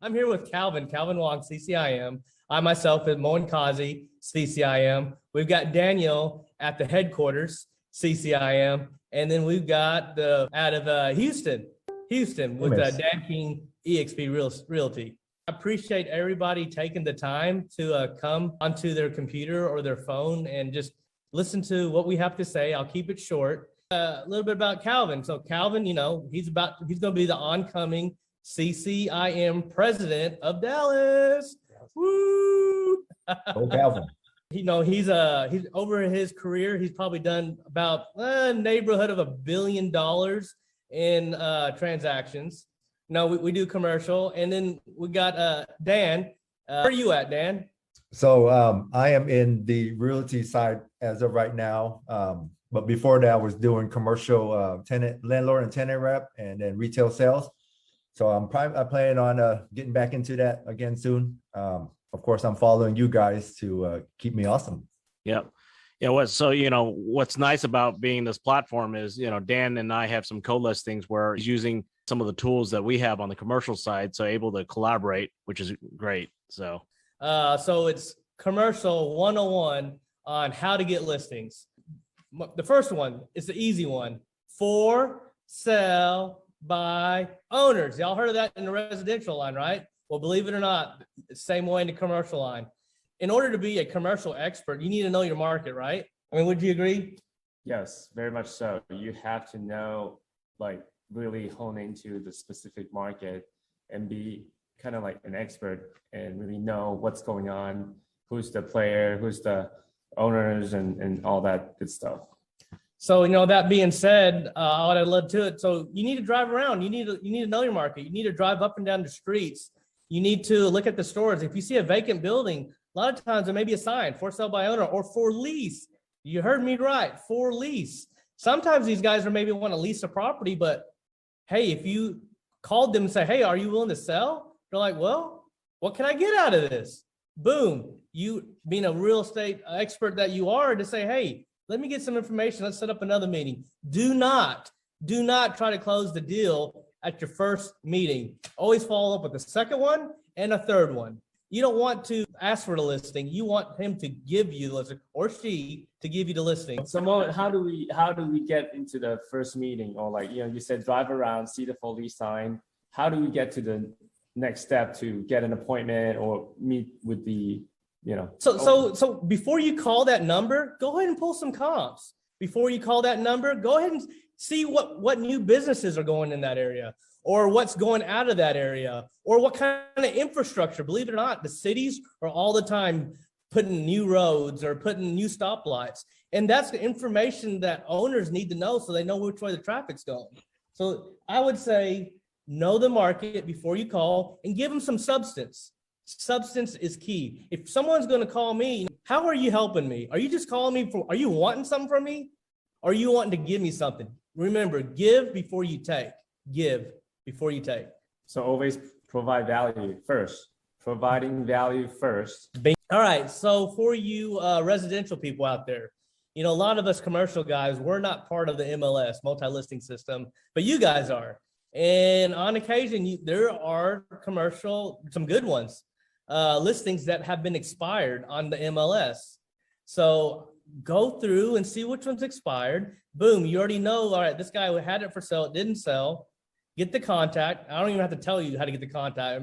I'm here with Calvin Wong, CCIM. I myself is Moin Kazi, CCIM. We've got Daniel at the headquarters, CCIM. And then we've got out of Houston with Dan King, eXp Realty. I appreciate everybody taking the time to come onto their computer or their phone and just listen to what we have to say. I'll keep it short. A little bit about Calvin. So Calvin, he's going to be the oncoming CCIM president of Dallas. Woo! Oh, Calvin. He's over his career. He's probably done about neighborhood of $1 billion in transactions. We do commercial, and then we got Dan. Where are you at, Dan? So I am in the realty side as of right now. But before that, I was doing commercial landlord and tenant rep, and then retail sales. So I plan on getting back into that again soon. Of course, I'm following you guys to keep me awesome. Yeah. So, what's nice about being this platform is, Dan and I have some co-listings where he's using some of the tools that we have on the commercial side. So able to collaborate, which is great. So it's commercial 101 on how to get listings. The first one is the easy one: for, sell, by owners. Y'all heard of that in the residential line, right? Well, believe it or not, same way in the commercial line. In order to be a commercial expert, you need to know your market, right? I mean, would you agree? Yes, very much so. You have to know, really hone into the specific market and be kind of like an expert and really know what's going on, who's the player, who's the owners, and all that good stuff. So, that being said, I'll add a little to it. So you need to drive around. You need to know your market. You need to drive up and down the streets. You need to look at the stores. If you see a vacant building, a lot of times there may be a sign for sale by owner or for lease. You heard me right, for lease. Sometimes these guys are maybe want to lease a property, but hey, if you called them and say, hey, are you willing to sell? They're like, well, what can I get out of this? Boom. You being a real estate expert that you are, to say, hey, let me get some information. Let's set up another meeting. Do not try to close the deal at your first meeting. Always follow up with the second one and a third one. You don't want to ask for the listing. You want him to give you the listing, or she to give you the listing. So Mo, how do we get into the first meeting? Or you said drive around, see the full lease sign. How do we get to the next step to get an appointment or meet with the, So before you call that number, go ahead and pull some comps. Before you call that number, go ahead and see what new businesses are going in that area, or what's going out of that area, or what kind of infrastructure. Believe it or not, the cities are all the time putting new roads or putting new stoplights. And that's the information that owners need to know so they know which way the traffic's going. So I would say, know the market before you call and give them some substance. Substance is key. If someone's going to call me, how are you helping me? Are you just calling me are you wanting something from me? Or are you wanting to give me something? Remember, give before you take. Give before you take. So always provide value first. Providing value first. All right. So for you residential people out there, a lot of us commercial guys, we're not part of the MLS, multi-listing system, but you guys are. And on occasion, there are some good ones, listings that have been expired on the MLS. So go through and see which one's expired. Boom, you already know, all right, this guy had it for sale, it didn't sell. Get the contact. I don't even have to tell you how to get the contact.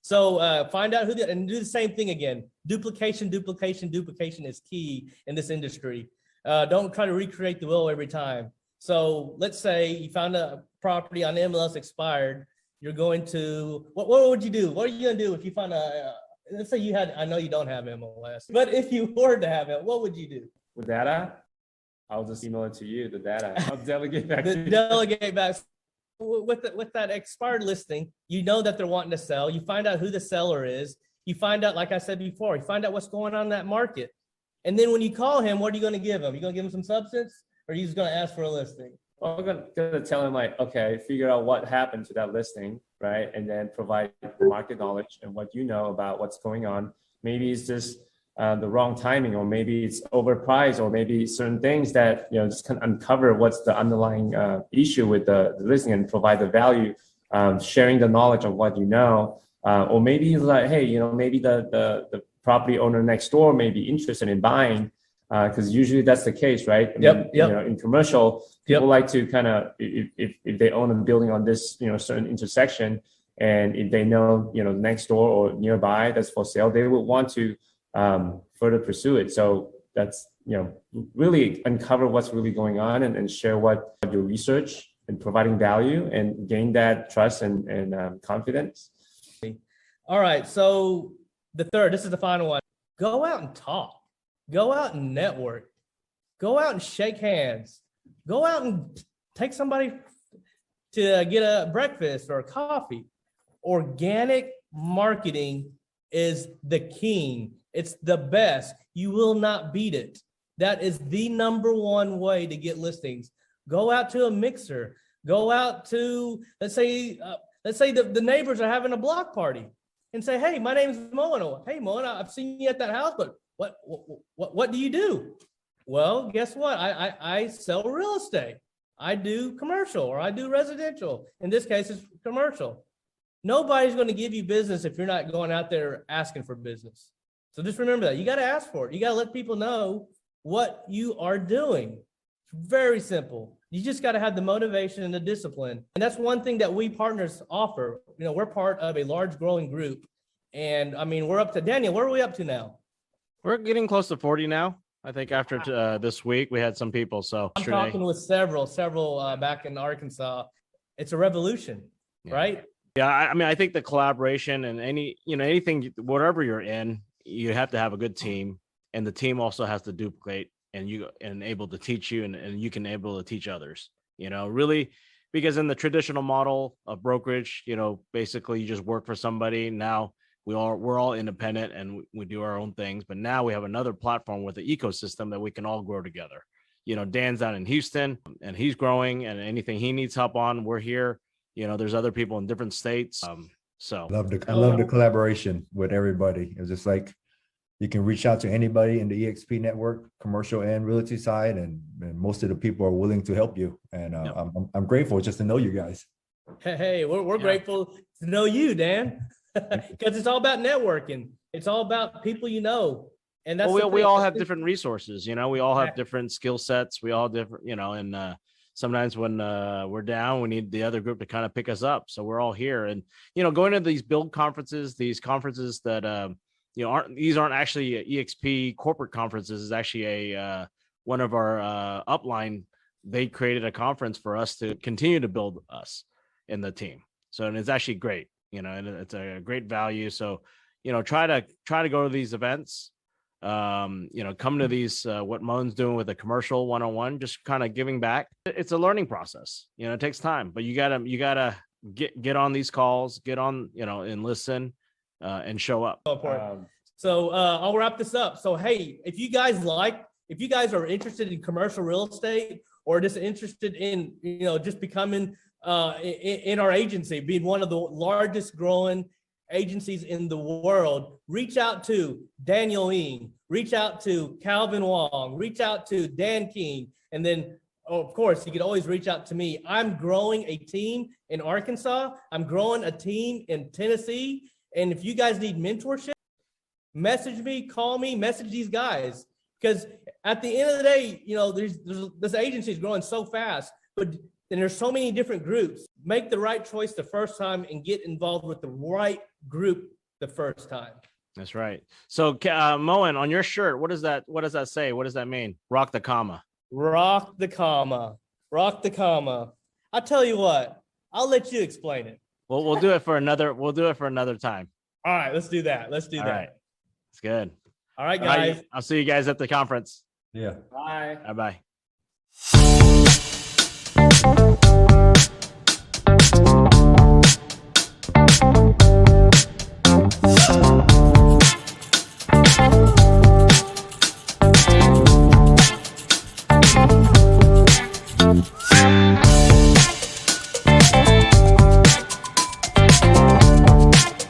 So find out and do the same thing again. Duplication is key in this industry. Don't try to recreate the wheel every time. So let's say you found a property on the MLS expired. You're going to, what would you do? What are you going to do if you find let's say you had, I know you don't have MLS, but if you were to have it, what would you do? With data, I'll just email it to you, the data. I'll delegate back to you. Delegate back. With that expired listing, you know that they're wanting to sell. You find out who the seller is. You find out, like I said before, you find out what's going on in that market. And then when you call him, what are you going to give him? You going to give him some substance, or are you just going to ask for a listing? Well, I'm going to tell him okay, figure out what happened to that listing, right? And then provide market knowledge and what you know about what's going on. Maybe it's just the wrong timing, or maybe it's overpriced, or maybe certain things that, just can uncover what's the underlying issue with the listing and provide the value, sharing the knowledge of what you know. Or maybe he's like, hey, maybe the property owner next door may be interested in buying, because usually that's the case, right? I mean, in commercial, people like to kind of, if they own a building on this, certain intersection, and if they know, next door or nearby that's for sale, they would want to further pursue it. So that's, really uncover what's really going on and share what your research and providing value and gain that trust and confidence. All right. So this is the final one. Go out and talk. Go out and network. Go out and shake hands. Go out and take somebody to get a breakfast or a coffee. Organic marketing is the king. It's the best. You will not beat it. That is the number one way to get listings. Go out to a mixer. Go out to, let's say the neighbors are having a block party and say, hey, my name is Moin. Hey, Moin, I've seen you at that house, but what do you do? Well, guess what? I sell real estate. I do commercial or I do residential. In this case, it's commercial. Nobody's going to give you business if you're not going out there asking for business. So just remember that. You got to ask for it. You got to let people know what you are doing. It's very simple. You just got to have the motivation and the discipline. And that's one thing that we partners offer. We're part of a large growing group. And I mean, we're up to, Daniel, where are we up to now? We're getting close to 40 now. I think after this week, we had some people. So I'm talking with several back in Arkansas. It's a revolution, right? Yeah. I mean, I think the collaboration and anything, whatever you're in, you have to have a good team, and the team also has to duplicate and able to teach you and you can able to teach others, really, because in the traditional model of brokerage, basically you just work for somebody. Now we're all independent and we do our own things, but now we have another platform with the ecosystem that we can all grow together. Dan's down in Houston and he's growing, and anything he needs help on, we're here. There's other people in different states. So I love the collaboration with everybody. It's just like you can reach out to anybody in the eXp network, commercial and realty side, and most of the people are willing to help you. And I'm grateful just to know you guys. Hey, we're grateful to know you, Dan, because it's all about networking. It's all about people and that's we all have different resources. We all have different skill sets. We all different, and sometimes when we're down, we need the other group to kind of pick us up. So we're all here, and going to these build conferences, these conferences that these aren't actually eXp corporate conferences. Is actually one of our upline. They created a conference for us to continue to build us in the team. So, and it's actually great, and it's a great value. So, try to go to these events. Come to these, what Moin's doing with a commercial 101, just kind of giving back. It's a learning process. It takes time, but you gotta get on these calls, get on, and listen, and show up. So I'll wrap this up. So, hey, if you guys are interested in commercial real estate or just interested in, just becoming in our agency, being one of the largest growing agencies in the world, reach out to Daniel Eng, reach out to Calvin Wong, reach out to Dan King, and then of course you can always reach out to me. I'm growing a team in Arkansas. I'm growing a team in Tennessee. And if you guys need mentorship, message me, call me, message these guys. Because at the end of the day, this agency is growing so fast, and there's so many different groups. Make the right choice the first time and get involved with the right group the first time. That's right. So Moin, on your shirt, what does that say? What does that mean? Rock the comma. Rock the comma. Rock the comma. I tell you what, I'll let you explain it. Well, we'll do it for another time. All right, let's do that. All right. It's good. All right, guys. I'll see you guys at the conference. Yeah. Bye. Bye-bye.